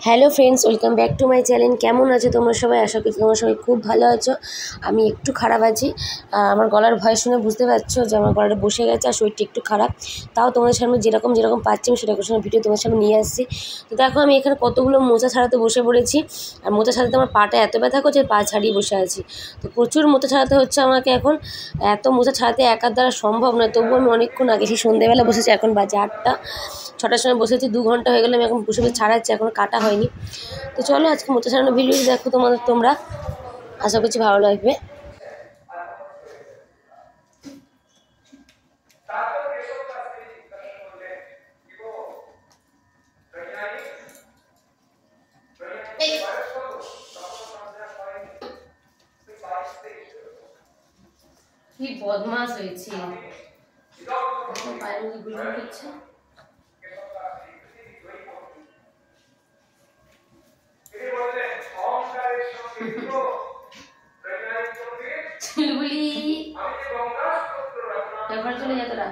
Hello friends, welcome back to my channel. কেমন আছো তোমরা সবাই? আশা করি তোমরা সবাই খুব ভালো আছো। আমি একটু খারাপ আছি। আমার গলার ভয়েস শুনে বুঝতে পারছো যে আমার গলাটা বসে গেছে আর শরীরটা একটু খারাপ। তাও তোমাদের সামনে যেরকম পাচ্ছি আমি সেরকম ভিডিও তোমাদের সামনে নিয়ে আসছি। তো দেখো, আমি এখানে কতগুলো মোচা ছাড়াতে বসে পড়েছি। আর মোচা ছাড়াতে আমার পাটা এত ব্যথা করছে, পা ছাড়িয়ে বসে আছি। তো প্রচুর মোচা ছাড়াতে হচ্ছে আমাকে এখন। এত মোচা ছাড়াতে একার দ্বারা সম্ভব নয়, তবুও আমি অনেকক্ষণ আগে সেই সন্ধ্যেবেলা বসেছি। এখন বাজে 8টা, 6টার সময় বসেছি, 2 ঘন্টা হয়ে গেলো আমি এখন বসে ছাড়াচ্ছি, এখনও কাটা হয়নি। তো চলো আজকে মোচা ছাড়ানো ভিডিও দেখো তোমরা, আশা করছি ভালো লাগবে। কি বদমাস হয়েছে, পায়ের মধ্যে গুলো হচ্ছে। চুলগুলি ব্যবহার চলে যা তোরা।